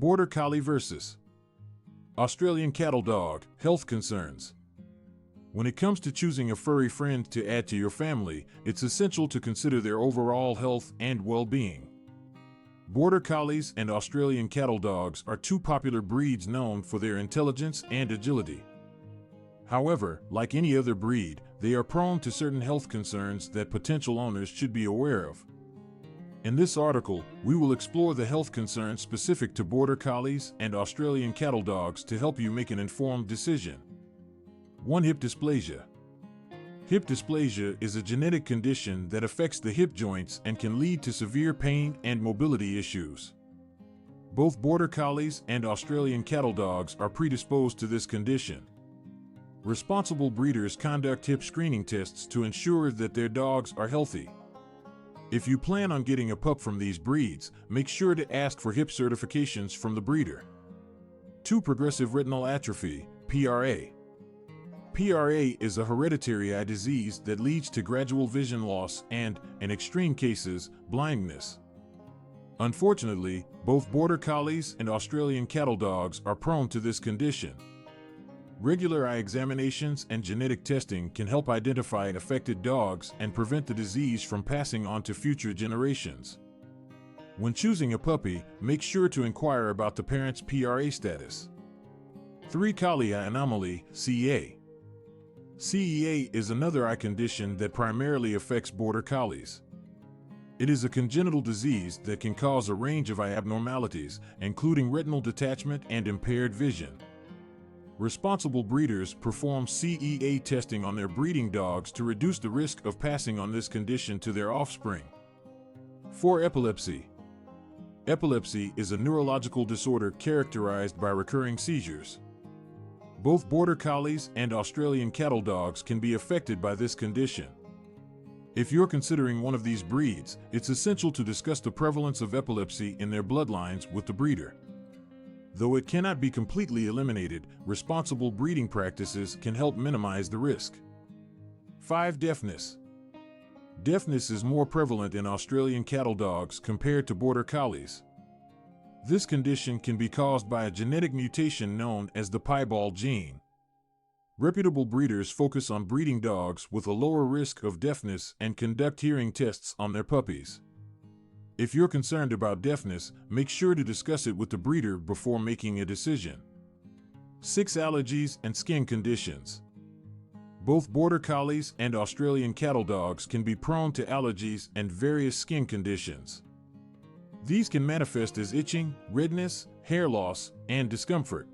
Border Collie versus Australian Cattle Dog, health concerns. When it comes to choosing a furry friend to add to your family, it's essential to consider their overall health and well-being. Border Collies and Australian Cattle Dogs are two popular breeds known for their intelligence and agility. However, like any other breed, they are prone to certain health concerns that potential owners should be aware of. In this article, we will explore the health concerns specific to Border Collies and Australian Cattle Dogs to help you make an informed decision. 1. Hip dysplasia. Hip dysplasia is a genetic condition that affects the hip joints and can lead to severe pain and mobility issues. Both Border Collies and Australian Cattle Dogs are predisposed to this condition. Responsible breeders conduct hip screening tests to ensure that their dogs are healthy. If you plan on getting a pup from these breeds, make sure to ask for hip certifications from the breeder. 2. Progressive retinal atrophy, PRA. PRA is a hereditary eye disease that leads to gradual vision loss and, in extreme cases, blindness. Unfortunately, both Border Collies and Australian Cattle Dogs are prone to this condition. Regular eye examinations and genetic testing can help identify affected dogs and prevent the disease from passing on to future generations. When choosing a puppy, make sure to inquire about the parent's PRA status. 3. Collie eye anomaly, CEA. CEA is another eye condition that primarily affects Border Collies. It is a congenital disease that can cause a range of eye abnormalities, including retinal detachment and impaired vision. Responsible breeders perform CEA testing on their breeding dogs to reduce the risk of passing on this condition to their offspring. 4. Epilepsy. Epilepsy is a neurological disorder characterized by recurring seizures. Both Border Collies and Australian Cattle Dogs can be affected by this condition. If you're considering one of these breeds, it's essential to discuss the prevalence of epilepsy in their bloodlines with the breeder. Though it cannot be completely eliminated, responsible breeding practices can help minimize the risk. 5. Deafness. Deafness is more prevalent in Australian Cattle Dogs compared to Border Collies. This condition can be caused by a genetic mutation known as the piebald gene. Reputable breeders focus on breeding dogs with a lower risk of deafness and conduct hearing tests on their puppies. If you're concerned about deafness, make sure to discuss it with the breeder before making a decision. 6. Allergies and skin conditions. Both Border Collies and Australian Cattle Dogs can be prone to allergies and various skin conditions. These can manifest as itching, redness, hair loss, and discomfort.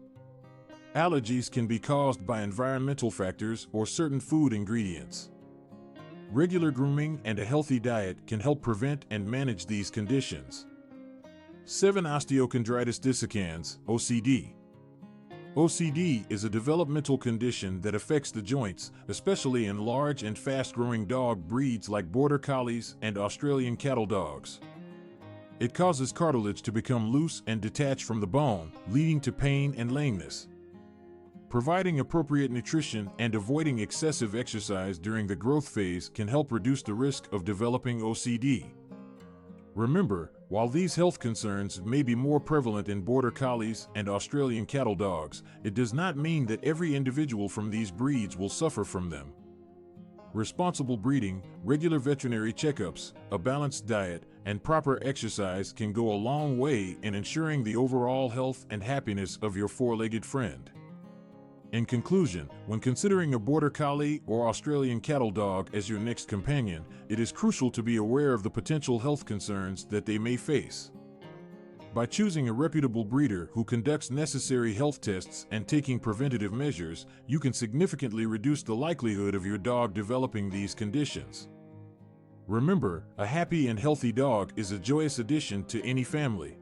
Allergies can be caused by environmental factors or certain food ingredients. Regular grooming and a healthy diet can help prevent and manage these conditions. 7. Osteochondritis dissecans, OCD. OCD is a developmental condition that affects the joints, especially in large and fast-growing dog breeds like Border Collies and Australian Cattle Dogs. It causes cartilage to become loose and detach from the bone, leading to pain and lameness. Providing appropriate nutrition and avoiding excessive exercise during the growth phase can help reduce the risk of developing OCD. Remember, while these health concerns may be more prevalent in Border Collies and Australian Cattle Dogs, it does not mean that every individual from these breeds will suffer from them. Responsible breeding, regular veterinary checkups, a balanced diet, and proper exercise can go a long way in ensuring the overall health and happiness of your four-legged friend. In conclusion, when considering a Border Collie or Australian Cattle Dog as your next companion, it is crucial to be aware of the potential health concerns that they may face. By choosing a reputable breeder who conducts necessary health tests and taking preventative measures, you can significantly reduce the likelihood of your dog developing these conditions. Remember, a happy and healthy dog is a joyous addition to any family.